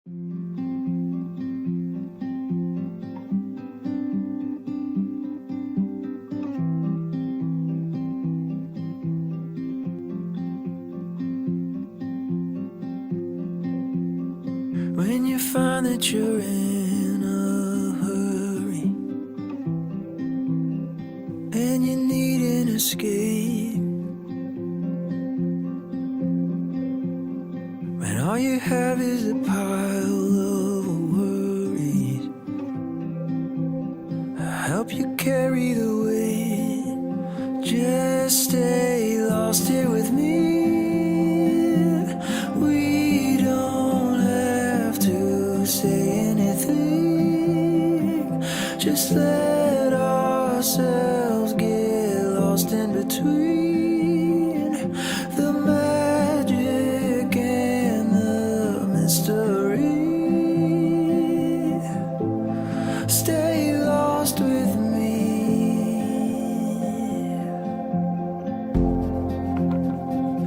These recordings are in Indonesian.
When you find that you're in a hurry and you need an escape, when all you have is a pile of worries, I'll help you carry the weight. Just stay lost here with me. We don't have to say anything. Just let ourselves get lost in between the magic and the mystery. Stay lost with me.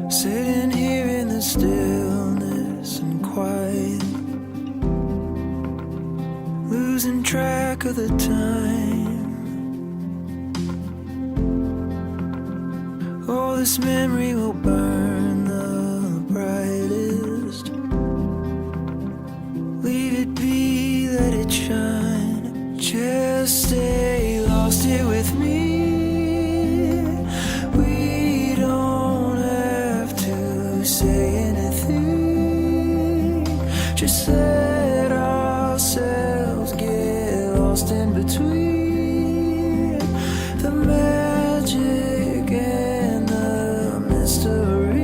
Sitting here in the stillness and quiet, losing track of the time. Oh, this memory will burn the brightest. Leave it be, let it shine. Just stay lost here with me. We don't have to say anything. Just let ourselves get lost in between the magic and the mystery.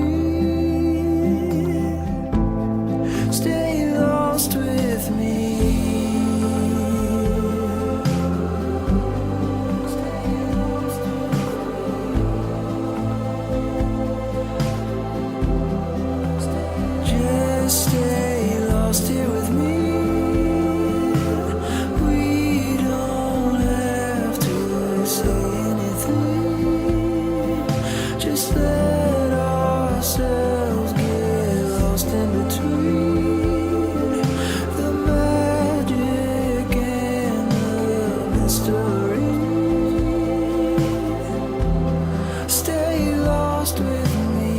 Stay lost with me. Just stay lost here with me. We don't have to say anything. Just let ourselves get lost in between the magic and the mystery. Stay lost with me.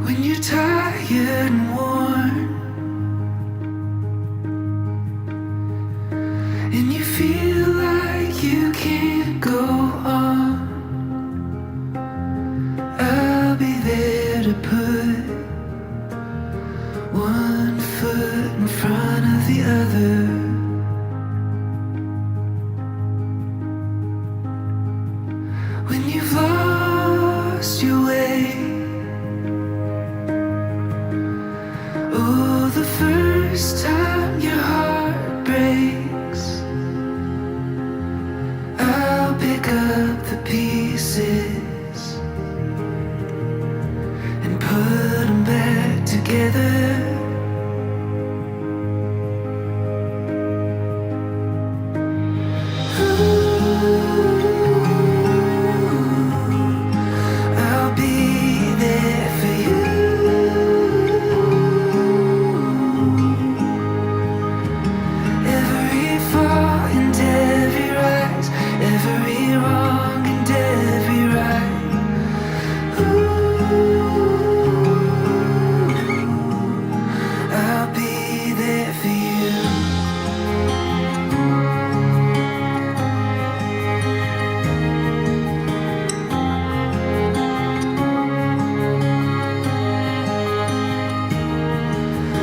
When you're tired and worn, and you feel like you can't go on, I'll be there to put one foot in front of the other. When you've lost your way, oh, the first time your heart breaks, I'll pick up the pieces and put them back together. I'll be there for you. Every fall and every rise, every wrong and every right. I'll be there for you.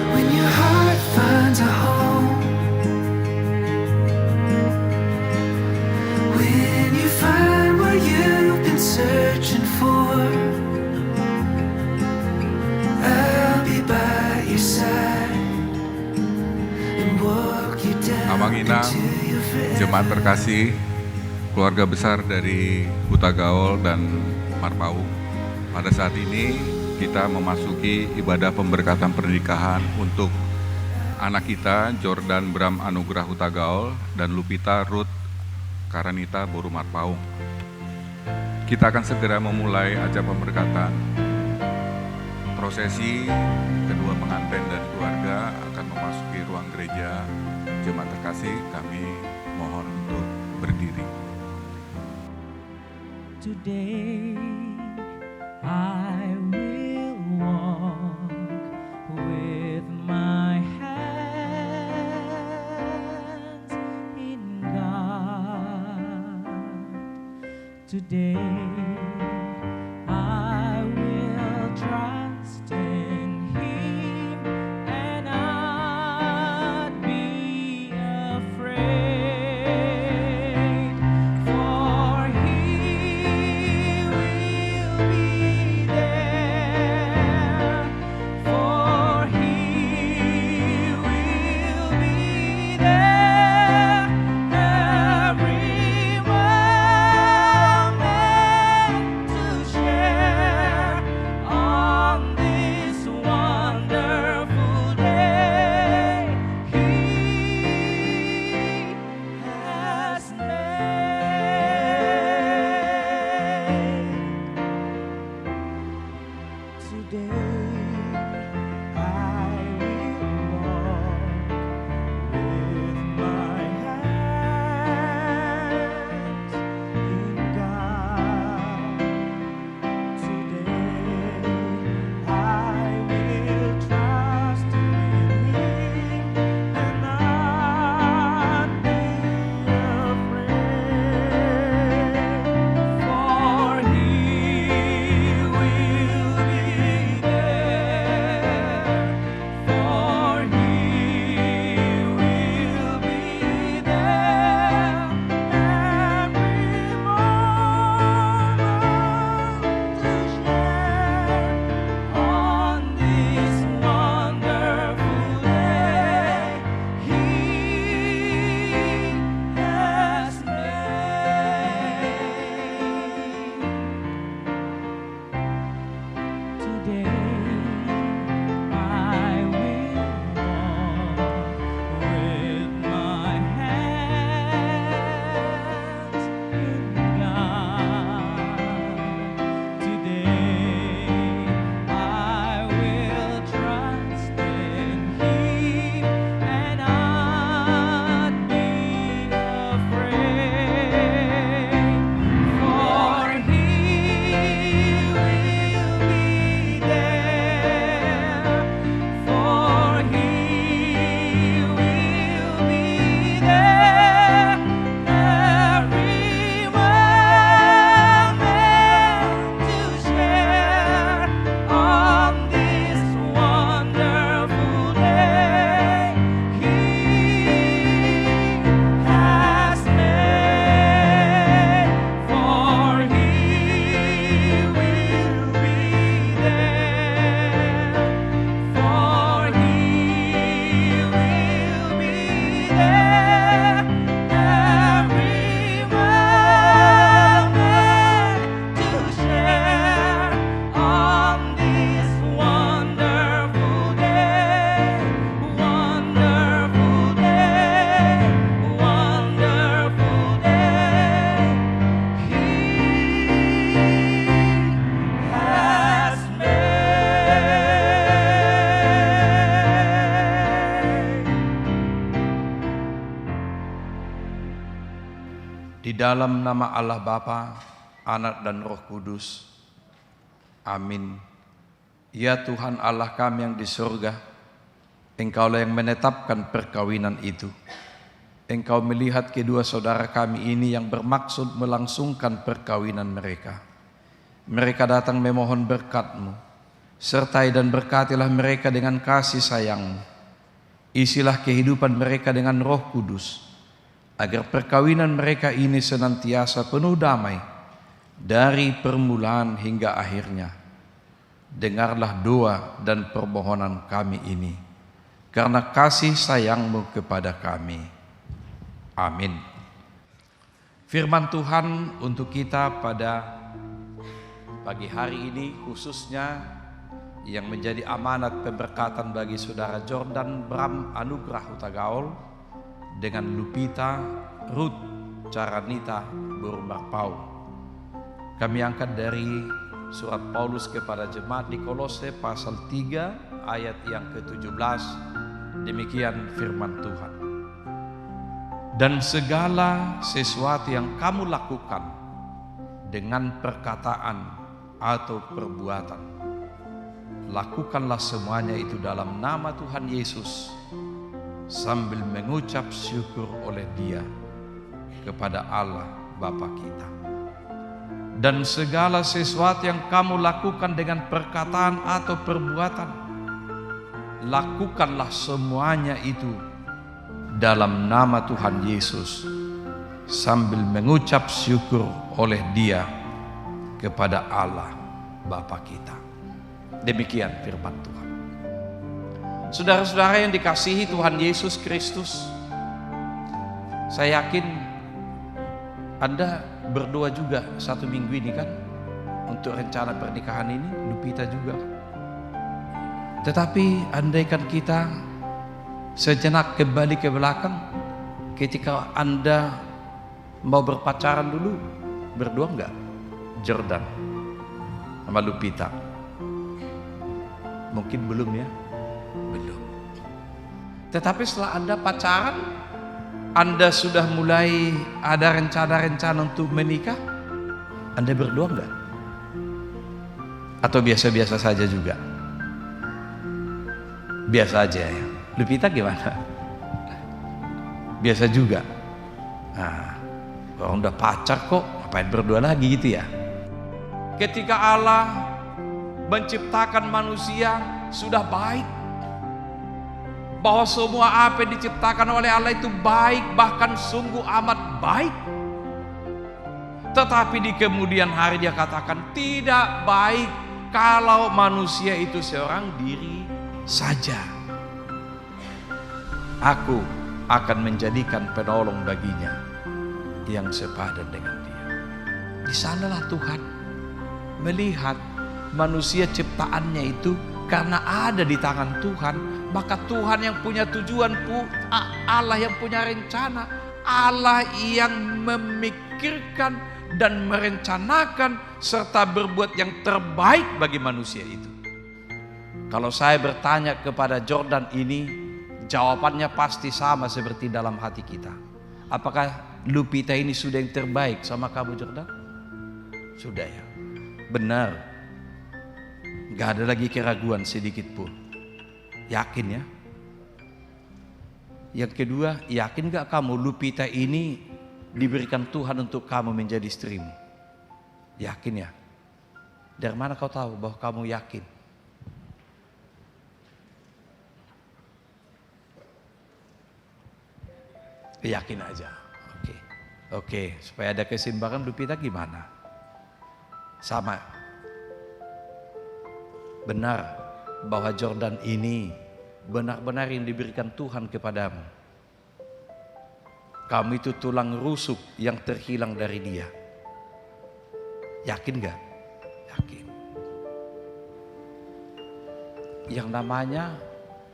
When your heart finds a home, when you find what you've been searching for, I'll be by your side and walk you down Amang Inang, into your jemaat forever. terkasih, keluarga besar dari Huta Gaul dan Marpau. Pada saat ini kita memasuki ibadah pemberkatan pernikahan untuk anak kita Jordan Bram Anugrah Huta Gaul dan Lupita Ruth Karanita Borumat Paung. Kita akan segera memulai acara pemberkatan. Prosesi kedua pengantin dan keluarga akan memasuki ruang gereja. Jemaat terkasih, kami mohon untuk berdiri. Today I will walk with my hands in God. Today I will trust in Him and not be afraid, for He will be there, for He will be there every moment to share on this wonderful day He has made. Today I will walk with my hands in God. Today I will trust in Him and not be afraid, for He will be there, for He will be there every moment to share on this wonderful day He has made. Today I will walk with my hands in God. Today I will trust in Him and not be afraid, for He will be there, for He will be there every moment to share on this wonderful day He has made, for He will be there, for He will be there every moment to share on this wonderful day, wonderful day, wonderful day He has made. Di dalam nama Allah Bapa, Anak dan Roh Kudus. Amin. Ya Tuhan Allah kami yang di surga, Engkaulah yang menetapkan perkawinan itu. Engkau melihat kedua saudara kami ini yang bermaksud melangsungkan perkawinan mereka. Mereka datang memohon berkat-Mu. Sertai dan berkatilah mereka dengan kasih sayang-Mu. Isilah kehidupan mereka dengan Roh Kudus, agar perkawinan mereka ini senantiasa penuh damai dari permulaan hingga akhirnya. Dengarlah doa dan permohonan kami ini, karena kasih sayang-Mu kepada kami. Amin. Firman Tuhan untuk kita pada pagi hari ini, khususnya yang menjadi amanat pemberkatan bagi saudara Jordan Bram Anugrah Hutagaol dengan Lupita Ruth Caranita Borumarpau. Kami angkat dari surat Paulus kepada jemaat di Kolose pasal 3 ayat yang ke-17. Demikian firman Tuhan. Dan segala sesuatu yang kamu lakukan dengan perkataan atau perbuatan, lakukanlah semuanya itu dalam nama Tuhan Yesus sambil mengucap syukur oleh Dia kepada Allah Bapa kita. Dan segala sesuatu yang kamu lakukan dengan perkataan atau perbuatan, lakukanlah semuanya itu dalam nama Tuhan Yesus sambil mengucap syukur oleh Dia kepada Allah Bapa kita. Demikian firman Tuhan. Saudara-saudara yang dikasihi Tuhan Yesus Kristus, saya yakin Anda berdoa juga 1 minggu ini kan untuk rencana pernikahan ini, Lupita juga kan. Tetapi andaikan kita sejenak kembali ke belakang, ketika Anda mau berpacaran dulu, berdoa enggak Jordan sama Lupita? Mungkin belum ya, belum. Tetapi setelah Anda pacaran, Anda sudah mulai ada rencana-rencana untuk menikah, Anda berdoa enggak? Atau biasa-biasa saja juga? Biasa aja ya. Lupita gimana? Biasa juga. Nah, orang udah pacar kok, ngapain berdoa lagi gitu ya? Ketika Allah menciptakan manusia sudah baik, bahwa semua apa yang diciptakan oleh Allah itu baik, bahkan sungguh amat baik. Tetapi di kemudian hari Dia katakan tidak baik kalau manusia itu seorang diri saja. Aku akan menjadikan penolong baginya yang sepadan dengan dia. Di sanalah Tuhan melihat manusia ciptaannya itu karena ada di tangan Tuhan, maka Tuhan yang punya tujuan, Allah yang punya rencana, Allah yang memikirkan dan merencanakan serta berbuat yang terbaik bagi manusia itu. Kalau saya bertanya kepada Jordan ini, jawabannya pasti sama seperti dalam hati kita. Apakah Lupita ini sudah yang terbaik sama kamu, Jordan? Sudah ya, benar. Gak ada lagi keraguan sedikit pun. Yakin ya? Yang kedua, yakin gak kamu Lupita ini diberikan Tuhan untuk kamu menjadi istrimu? Yakin ya? Dari mana kau tahu bahwa kamu yakin? Yakin aja. Oke, supaya ada keseimbangan, Lupita gimana? Sama. Benar bahwa Jordan ini benar-benar yang diberikan Tuhan kepadamu. Kamu itu tulang rusuk yang terhilang dari Dia. Yakin gak? Yakin. Yang namanya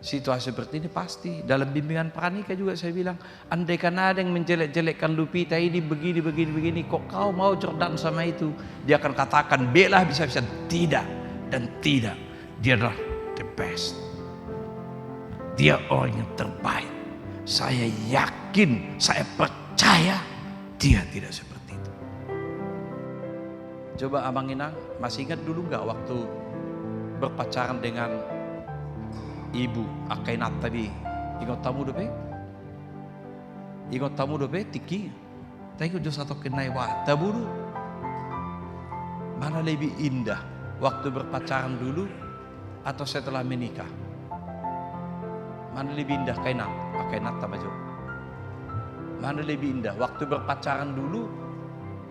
situasi seperti ini pasti dalam bimbingan pranikah juga saya bilang, andaikan ada yang menjelek-jelekkan Lupita ini begini, kok kau mau Jordan sama itu? Dia akan katakan bela bisa-bisa tidak dan tidak. Dia adalah the best. Dia orang yang terbaik. Saya yakin, saya percaya dia tidak seperti itu. Coba Abang Inang, masih ingat dulu gak waktu berpacaran dengan Ibu Akainat tadi? Ingat tamu dope? Ingat tamu dope tiki? Tapi udah satu kenai wata buru. Mana lebih indah, waktu berpacaran dulu atau setelah menikah? Mana lebih indah Akainat tabajo? Mana lebih indah, waktu berpacaran dulu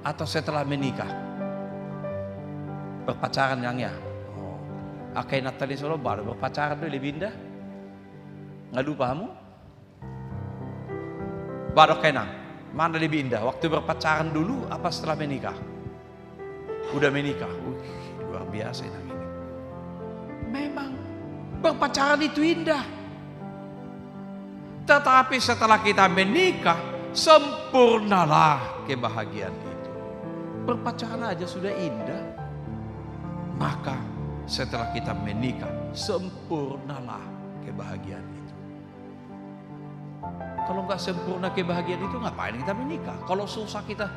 atau setelah menikah? Berpacaran yang ya. Akainat tadi solo baru berpacaran dulu lebih indah. Nggak lupa kamu? Baru Akainat, mana lebih indah, waktu berpacaran dulu apa setelah menikah? Udah menikah, luar biasa ini. Memang berpacaran itu indah. Tetapi setelah kita menikah, sempurnalah kebahagiaan itu. Berpacaran aja sudah indah. Maka setelah kita menikah, sempurnalah kebahagiaan itu. Kalau nggak sempurna kebahagiaan itu, ngapain kita menikah? Kalau susah kita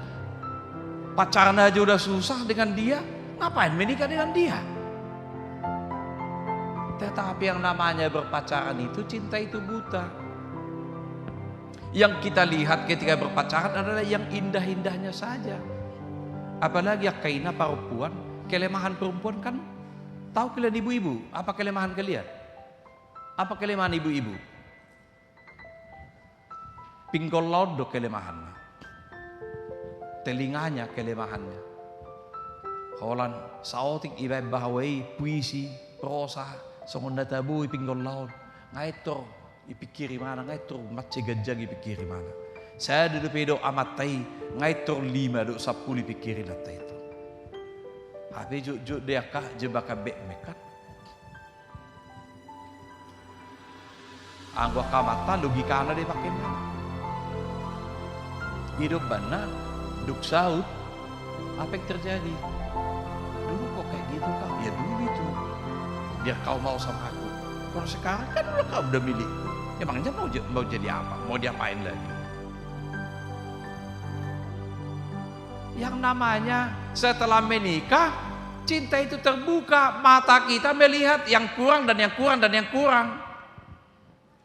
pacaran aja udah susah dengan dia, ngapain menikah dengan dia? Tetapi yang namanya berpacaran itu, cinta itu buta. Yang kita lihat ketika berpacaran adalah yang indah-indahnya saja. Apalagi kaina perempuan, kelemahan perempuan kan tahu kalian ibu-ibu, apa kelemahan kalian? Apa kelemahan ibu-ibu? Pinggul laut do kelemahannya. Telinganya kelemahannya. Holan saotik ibai bahawai puisi, prosa, songon tabui pinggul laut. Ngaitor ipikiri mana, ngaitor matce gajang ipikiri mana. Saya duduk pedo amatai, ngaitor 5 do 10 ipikiri nata itu. Habis juk dia kah jebaka bek mekat. Anggo kamata logika dia pakai mana? Hidup benar, duk saut, apa yang terjadi? Dulu kok kayak gitu kau? Ya dulu itu, biar kau mau sama aku. Kalau sekarang kan kau udah milikku. Emangnya mau jadi apa? Mau diapain lagi? Yang namanya setelah menikah, cinta itu terbuka, mata kita melihat yang kurang dan yang kurang dan yang kurang.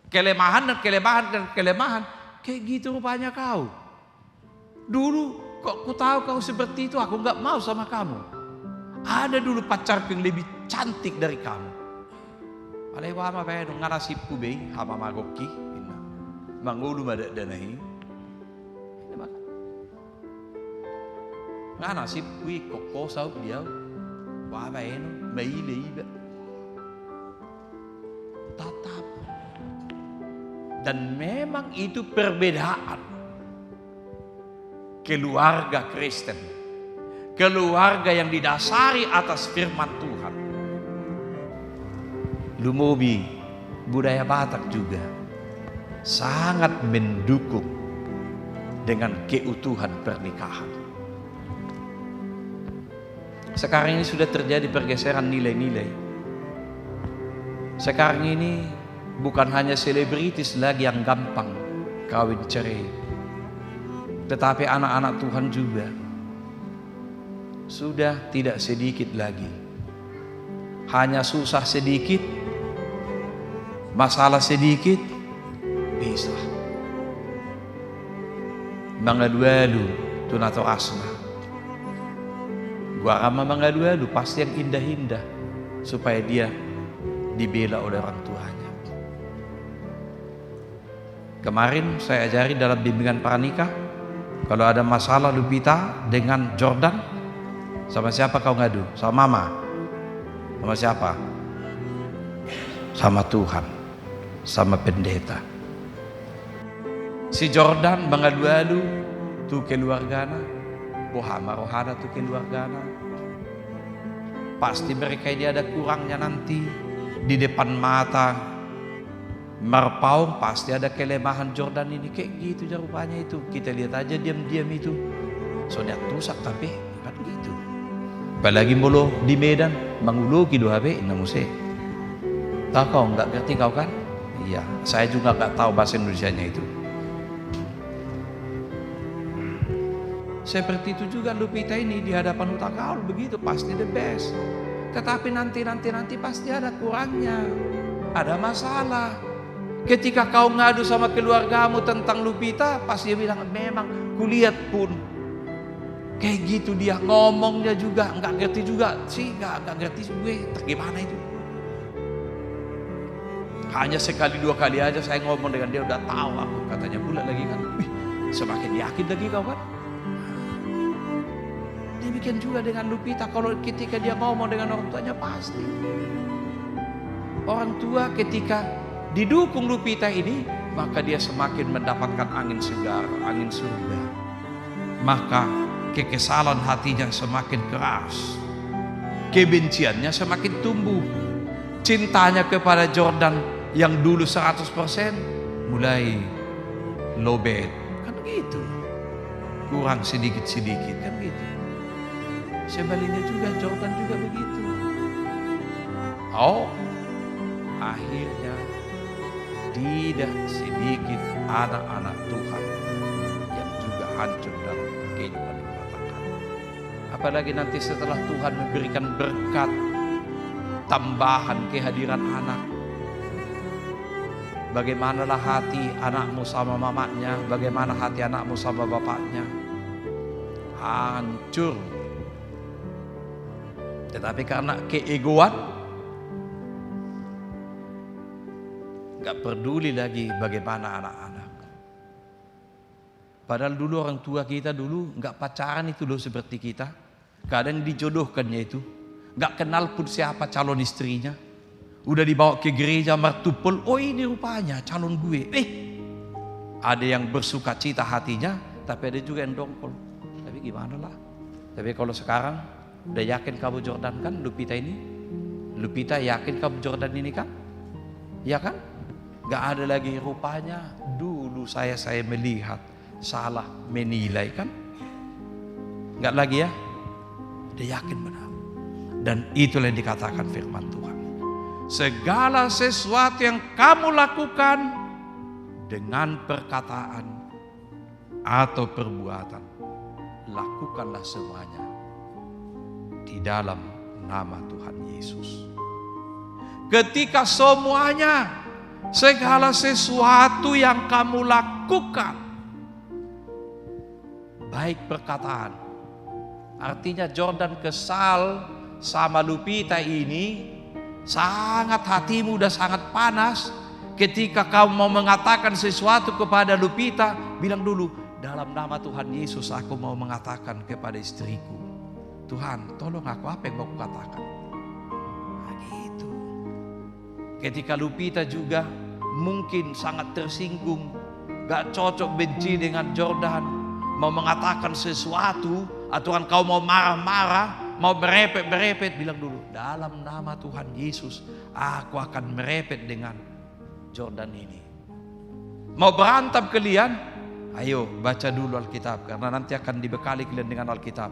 Kelemahan dan kelemahan dan kelemahan. Kayak gitu rupanya kau. Dulu kok ku tahu kau seperti itu, aku nggak mau sama kamu. Ada dulu pacarku yang lebih cantik dari kamu. Alewa ma pe dong ngarasipku be hama magoki. Mangulu madak danahi. Ngarasipku koko sau dia. Wa ba eno mai leiba. Tatap. Dan memang itu perbedaan. Keluarga Kristen, keluarga yang didasari atas firman Tuhan. Lumobi, budaya Batak juga sangat mendukung dengan keutuhan pernikahan. Sekarang ini sudah terjadi pergeseran nilai-nilai. Sekarang ini bukan hanya selebritis lagi yang gampang kawin cerai. Tetapi anak-anak Tuhan juga sudah tidak sedikit lagi. Hanya susah sedikit, masalah sedikit, bisa. Mangadualu tunato asna. Gua rama mangadualu pasti yang indah-indah supaya dia dibela oleh orang tuanya. Kemarin saya ajari dalam bimbingan pranikah. Kalau ada masalah Lupita dengan Jordan, sama siapa kau ngadu? Sama mama? Sama siapa? Sama Tuhan, sama pendeta. Si Jordan mengadu-adu tu keluargana, bohama rohana tu keluargana. Pasti mereka ini ada kurangnya nanti di depan mata. Marpaung pasti ada kelemahan Jordan ini kayak gitu rupanya itu. Kita lihat aja diam-diam itu. Soalnya tusak tapi kan gitu. Apalagi mulu di Medan manguluki do habe namuse. Tahu kau nggak ngerti kau kan? Iya, saya juga nggak tahu bahasa Indonesianya itu. Seperti itu juga Lupita ini di hadapan Utagaul begitu pasti the best. Tetapi nanti pasti ada kurangnya, ada masalah. Ketika kau ngadu sama keluargamu tentang Lupita, pasti dia bilang memang kulihat pun kayak gitu dia ngomongnya juga nggak ngerti juga sih, nggak ngerti gue gimana itu. Hanya sekali 2 kali aja saya ngomong dengan dia udah tahu aku katanya pula lagi kan. Wih, semakin yakin lagi kau kan. Demikian juga dengan Lupita, kalau ketika dia ngomong dengan orang tuanya pasti orang tua ketika didukung Lupita ini, maka dia semakin mendapatkan angin segar, angin surga. Maka kekesalan hatinya semakin keras, kebenciannya semakin tumbuh. cintanya kepada Jordan yang dulu 100% mulai lowbat. Kan gitu. Kurang sedikit-sedikit kan gitu. Sebaliknya juga Jordan juga begitu. Oh, akhirnya tidak sedikit anak-anak Tuhan yang juga hancur dalam kehidupan rumah tangga. Apalagi nanti setelah Tuhan memberikan berkat tambahan kehadiran anak. Bagaimanalah hati anakmu sama mamanya, bagaimana hati anakmu sama bapaknya. Hancur. Tetapi karena keegoan, gak peduli lagi bagaimana anak-anak. Padahal dulu orang tua kita dulu gak pacaran itu loh seperti kita. Kadang dijodohkannya itu. Gak kenal pun siapa calon istrinya. Udah dibawa ke gereja martupol. Oh ini rupanya calon gue. Ada yang bersuka cita hatinya. Tapi ada juga yang dongkol. Tapi gimana lah. Tapi kalau sekarang udah yakin kamu Jordan kan Lupita ini? Lupita yakin kamu Jordan ini kan? Ya kan? Gak ada lagi rupanya. Dulu saya melihat salah menilai kan? Gak lagi ya? Udah yakin benar. Dan itulah yang dikatakan firman Tuhan. Segala sesuatu yang kamu lakukan dengan perkataan atau perbuatan, lakukanlah semuanya di dalam nama Tuhan Yesus. Ketika semuanya, segala sesuatu yang kamu lakukan, baik perkataan, artinya Jordan kesal sama Lupita ini, sangat hatimu udah sangat panas. Ketika kamu mau mengatakan sesuatu kepada Lupita, bilang dulu, dalam nama Tuhan Yesus aku mau mengatakan kepada istriku, Tuhan tolong aku, apa yang mau aku katakan. Nah, gitu. Ketika Lupita juga mungkin sangat tersinggung, gak cocok, benci dengan Jordan, mau mengatakan sesuatu, atau kau mau marah-marah, mau merepet-merepet, bilang dulu, dalam nama Tuhan Yesus aku akan merepet dengan Jordan ini. Mau berantem kalian? Ayo baca dulu Alkitab, karena nanti akan dibekali kalian dengan Alkitab.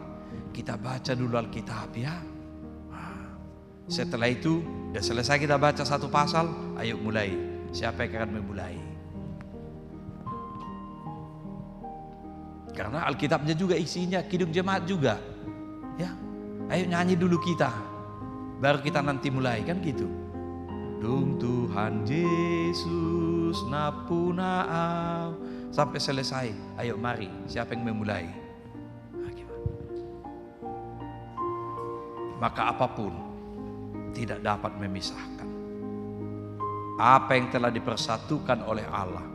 Kita baca dulu Alkitab ya. Setelah itu udah selesai kita baca satu pasal, ayo mulai. Siapa yang akan memulai? Karena Alkitabnya juga isinya Kidung Jemaat juga. Ya. Ayo nyanyi dulu kita, baru kita nanti mulai kan gitu. Dung Tuhan Yesus napunau sampai selesai. Ayo mari, siapa yang memulai? Nah, gimana? Maka apapun tidak dapat memisahkan. Apa yang telah dipersatukan oleh Allah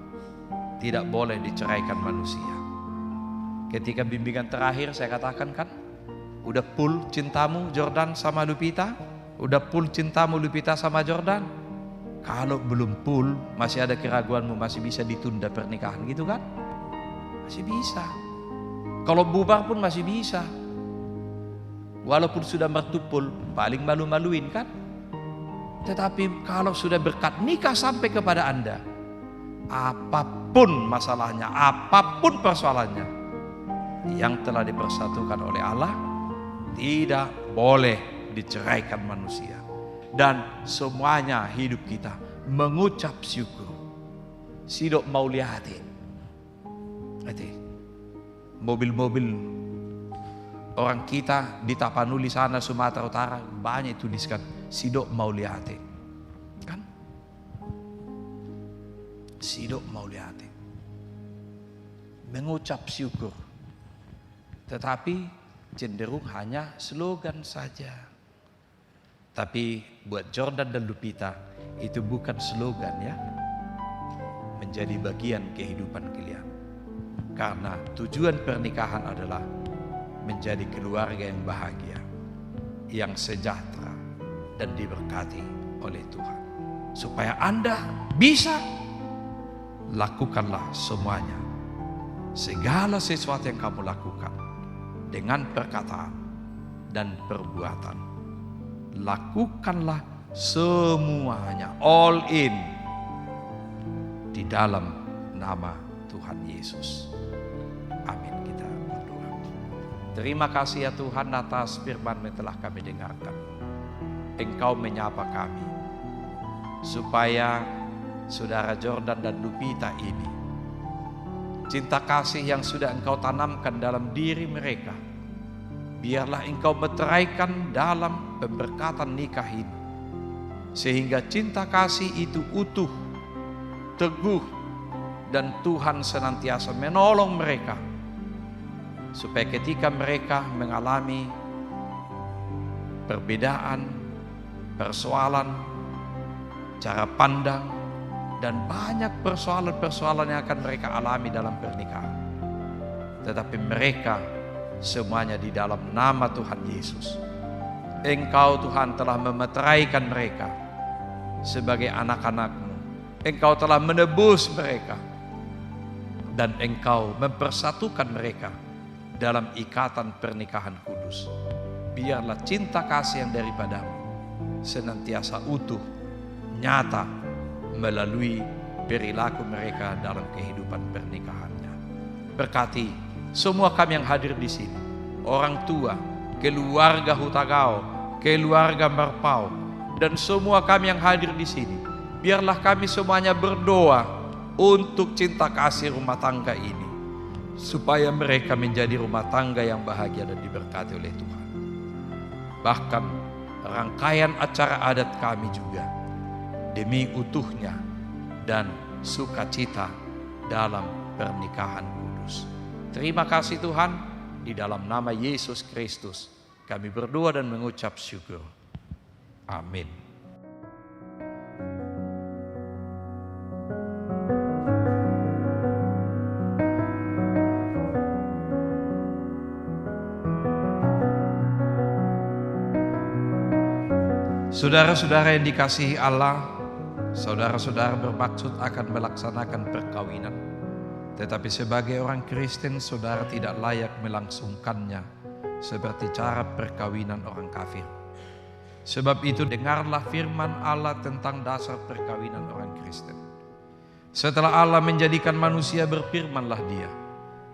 tidak boleh diceraikan manusia. Ketika bimbingan terakhir saya katakan kan, udah full cintamu Jordan sama Lupita? Udah full cintamu Lupita sama Jordan? Kalau belum full, masih ada keraguanmu, masih bisa ditunda pernikahan gitu kan? Masih bisa. Kalau bubar pun masih bisa. Walaupun sudah mertupul, paling malu-maluin kan? Tetapi kalau sudah berkat nikah sampai kepada Anda, apapun masalahnya, apapun persoalannya, yang telah dipersatukan oleh Allah tidak boleh diceraikan manusia. Dan semuanya hidup kita mengucap syukur. Sidok mau lihatin. Mobil-mobil orang kita di Tapanuli sana Sumatera Utara banyak tuliskan sidok mau lihatin. Kan? Sidok mau lihatin. Mengucap syukur. Tetapi cenderung hanya slogan saja. Tapi buat Jordan dan Lupita itu bukan slogan ya. Menjadi bagian kehidupan kalian. Karena tujuan pernikahan adalah menjadi keluarga yang bahagia, yang sejahtera dan diberkati oleh Tuhan. Supaya Anda bisa, lakukanlah semuanya. Segala sesuatu yang kamu lakukan dengan perkataan dan perbuatan, lakukanlah semuanya, all in, di dalam nama Tuhan Yesus. Amin. Kita berdoa. Terima kasih ya Tuhan atas firman yang telah kami dengarkan. Engkau menyapa kami supaya saudara Jordan dan Lupita ini, cinta kasih yang sudah Engkau tanamkan dalam diri mereka, biarlah Engkau meteraikan dalam pemberkatan nikah ini, sehingga cinta kasih itu utuh, teguh, dan Tuhan senantiasa menolong mereka, supaya ketika mereka mengalami perbedaan, persoalan, cara pandang, dan banyak persoalan-persoalan yang akan mereka alami dalam pernikahan, tetapi mereka semuanya di dalam nama Tuhan Yesus. Engkau Tuhan telah memeteraikan mereka sebagai anak-anak-Mu. Engkau telah menebus mereka, dan Engkau mempersatukan mereka dalam ikatan pernikahan kudus. Biarlah cinta kasih yang daripada-Mu senantiasa utuh, nyata melalui perilaku mereka dalam kehidupan pernikahannya. Berkati semua kami yang hadir di sini, orang tua, keluarga Hutagao, keluarga Marpao, dan semua kami yang hadir di sini. Biarlah kami semuanya berdoa untuk cinta kasih rumah tangga ini, supaya mereka menjadi rumah tangga yang bahagia dan diberkati oleh Tuhan. Bahkan rangkaian acara adat kami juga demi utuhnya dan sukacita dalam pernikahan kudus. Terima kasih Tuhan, di dalam nama Yesus Kristus kami berdoa dan mengucap syukur. Amin. Saudara-saudara yang dikasihi Allah, saudara-saudara bermaksud akan melaksanakan perkawinan, tetapi sebagai orang Kristen saudara tidak layak melangsungkannya seperti cara perkawinan orang kafir. Sebab itu dengarlah firman Allah tentang dasar perkawinan orang Kristen. Setelah Allah menjadikan manusia, berfirmanlah Dia,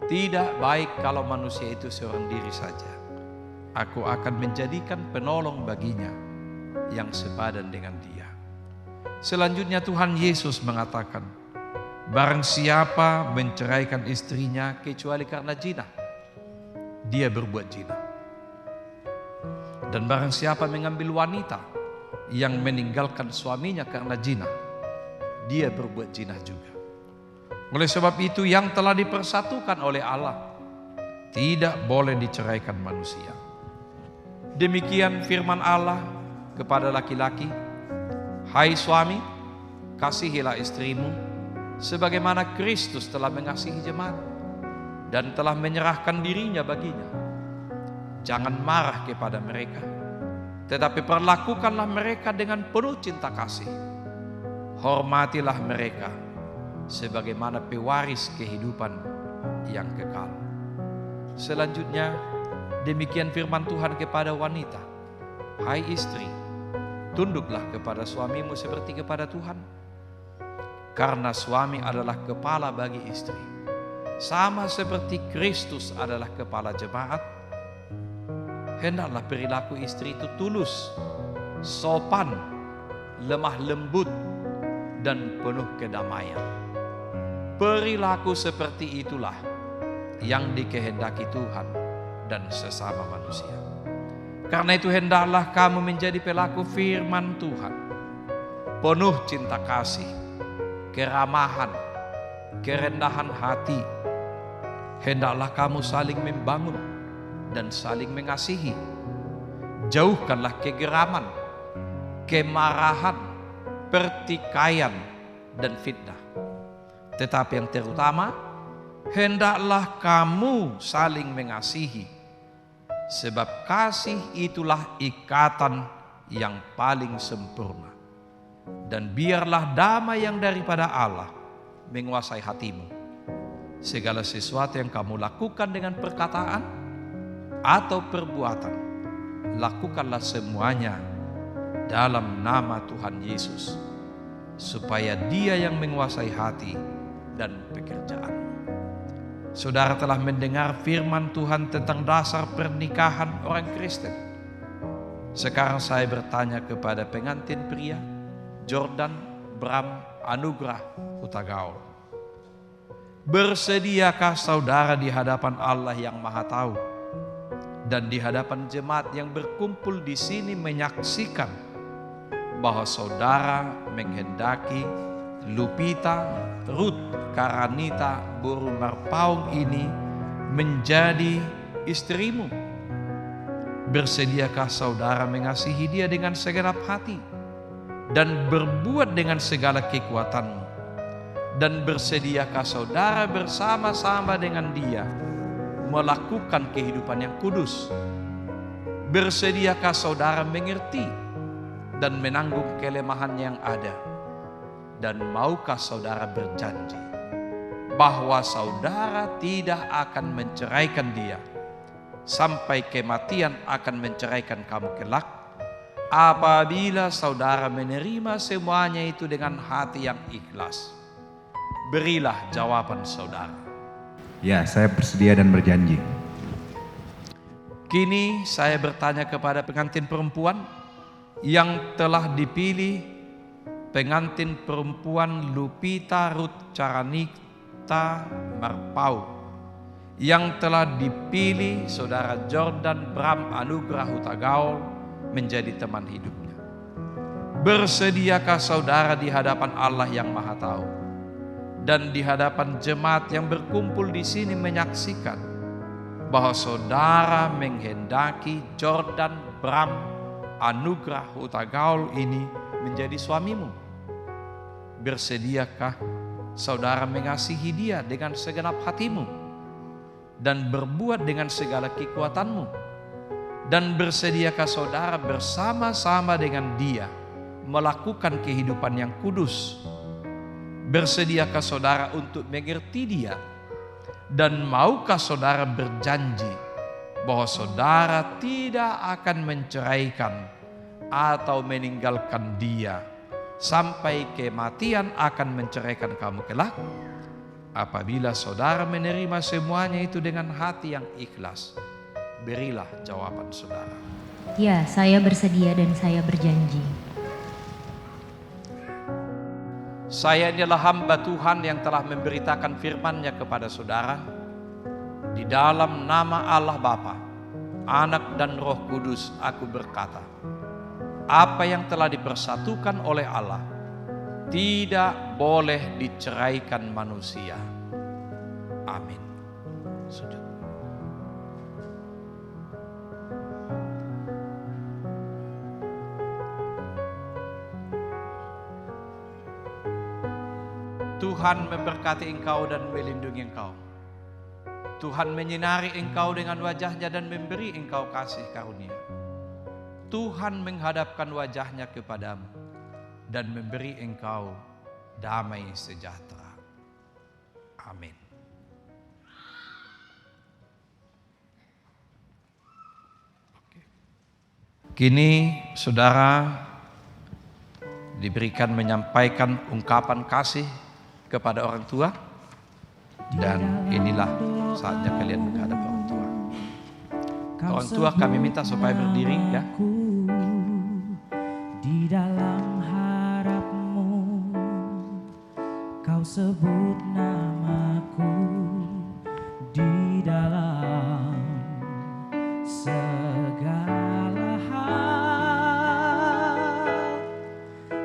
"Tidak baik kalau manusia itu seorang diri saja. Aku akan menjadikan penolong baginya yang sepadan dengan dia." Selanjutnya Tuhan Yesus mengatakan, barang siapa menceraikan istrinya kecuali karena zina, dia berbuat zina. Dan barang siapa mengambil wanita yang meninggalkan suaminya karena zina, dia berbuat zina juga. Oleh sebab itu yang telah dipersatukan oleh Allah tidak boleh diceraikan manusia. Demikian firman Allah kepada laki-laki, "Hai suami, kasihilah istrimu sebagaimana Kristus telah mengasihi jemaat dan telah menyerahkan dirinya baginya. Jangan marah kepada mereka, tetapi perlakukanlah mereka dengan penuh cinta kasih. Hormatilah mereka sebagaimana pewaris kehidupan yang kekal." Selanjutnya demikian firman Tuhan kepada wanita, "Hai istri, tunduklah kepada suamimu seperti kepada Tuhan. Karena suami adalah kepala bagi istri, sama seperti Kristus adalah kepala jemaat. Hendaklah perilaku istri itu tulus, sopan, lemah lembut, dan penuh kedamaian. Perilaku seperti itulah yang dikehendaki Tuhan dan sesama manusia. Karena itu hendaklah kamu menjadi pelaku firman Tuhan, penuh cinta kasih, keramahan, kerendahan hati. Hendaklah kamu saling membangun dan saling mengasihi. Jauhkanlah kegeraman, kemarahan, pertikaian, dan fitnah. Tetapi yang terutama, hendaklah kamu saling mengasihi, sebab kasih itulah ikatan yang paling sempurna. Dan biarlah damai yang daripada Allah menguasai hatimu. Segala sesuatu yang kamu lakukan dengan perkataan atau perbuatan, lakukanlah semuanya dalam nama Tuhan Yesus, supaya Dia yang menguasai hati dan pekerjaan. Saudara telah mendengar firman Tuhan tentang dasar pernikahan orang Kristen. Sekarang saya bertanya kepada pengantin pria, Jordan Bram Anugrah Hutagaul. Bersediakah saudara di hadapan Allah yang Maha Tahu dan di hadapan jemaat yang berkumpul di sini menyaksikan bahwa saudara menghendaki Lupita Ruth Karanita Boru Marpaung ini menjadi istrimu? Bersediakah saudara mengasihi dia dengan segenap hati dan berbuat dengan segala kekuatanmu? Dan bersediakah saudara bersama-sama dengan dia melakukan kehidupan yang kudus? Bersediakah saudara mengerti dan menanggung kelemahan yang ada? Dan maukah saudara berjanji bahwa saudara tidak akan menceraikan dia sampai kematian akan menceraikan kamu kelak, apabila saudara menerima semuanya itu dengan hati yang ikhlas? Berilah jawaban saudara. Ya, saya bersedia dan berjanji. Kini saya bertanya kepada pengantin perempuan yang telah dipilih, pengantin perempuan Lupita Ruth Caranita Marpau, yang telah dipilih saudara Jordan Bram Anugrah Hutagaul menjadi teman hidupnya. Bersediakah saudara di hadapan Allah yang Maha Tahu dan di hadapan jemaat yang berkumpul di sini menyaksikan bahwa saudara menghendaki Jordan Bram Anugrah Hutagaul ini menjadi suamimu? Bersediakah saudara mengasihi dia dengan segenap hatimu dan berbuat dengan segala kekuatanmu? Dan bersediakah saudara bersama-sama dengan dia melakukan kehidupan yang kudus? Bersediakah saudara untuk mengerti dia? Dan maukah saudara berjanji bahwa saudara tidak akan menceraikan atau meninggalkan dia sampai kematian akan menceraikan kamu kelak? Apabila saudara menerima semuanya itu dengan hati yang ikhlas, berilah jawaban saudara. Ya, saya bersedia dan saya berjanji. Saya adalah hamba Tuhan yang telah memberitakan firman-Nya kepada saudara. Di dalam nama Allah Bapa, Anak dan Roh Kudus aku berkata, apa yang telah dipersatukan oleh Allah tidak boleh diceraikan manusia. Amin. Sujud. Tuhan memberkati engkau dan melindungi engkau. Tuhan menyinari engkau dengan wajah-Nya dan memberi engkau kasih karunia. Tuhan menghadapkan wajah-Nya kepadamu dan memberi engkau damai sejahtera. Amin. Kini saudara diberikan menyampaikan ungkapan kasih kepada orang tua, dan inilah saatnya kalian menghadap orang tua. Orang tua kami minta supaya berdiri ya. Di dalam harapmu kau sebut namaku, di dalam segala hal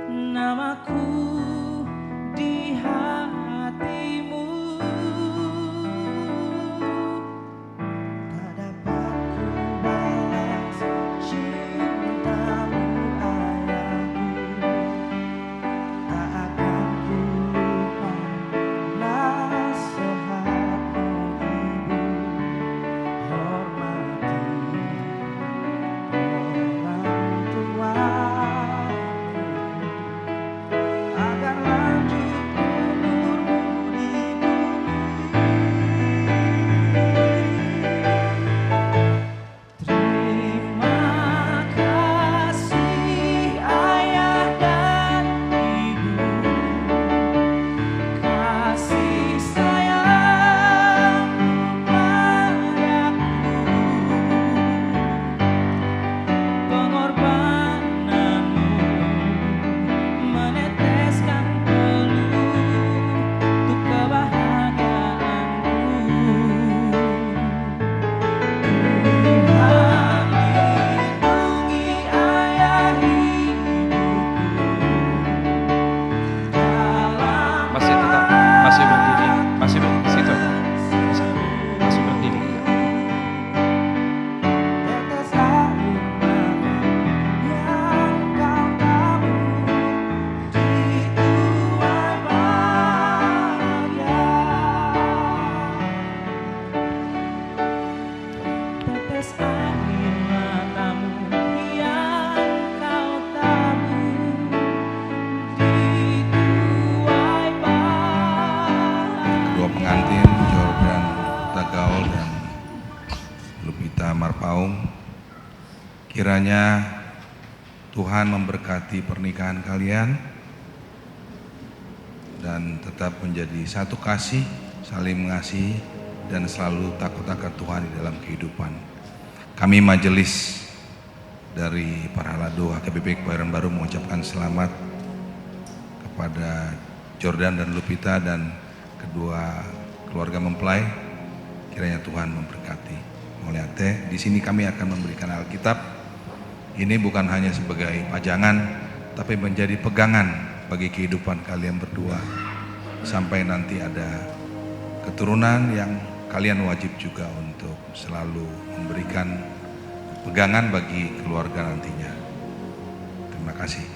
namaku di hatimu. Tak dapat ku balas cintamu ayahku, tak akan ku lupa Paung. Kiranya Tuhan memberkati pernikahan kalian dan tetap menjadi satu kasih, saling mengasihi, dan selalu takut akan Tuhan di dalam kehidupan. Kami majelis dari Parhalado HKBP Kebayoran Baru mengucapkan selamat kepada Jordan dan Lupita dan kedua keluarga mempelai. Kiranya Tuhan memberkati. Mulyate, di sini kami akan memberikan Alkitab. Ini bukan hanya sebagai pajangan, tapi menjadi pegangan bagi kehidupan kalian berdua sampai nanti ada keturunan yang kalian wajib juga untuk selalu memberikan pegangan bagi keluarga nantinya. Terima kasih.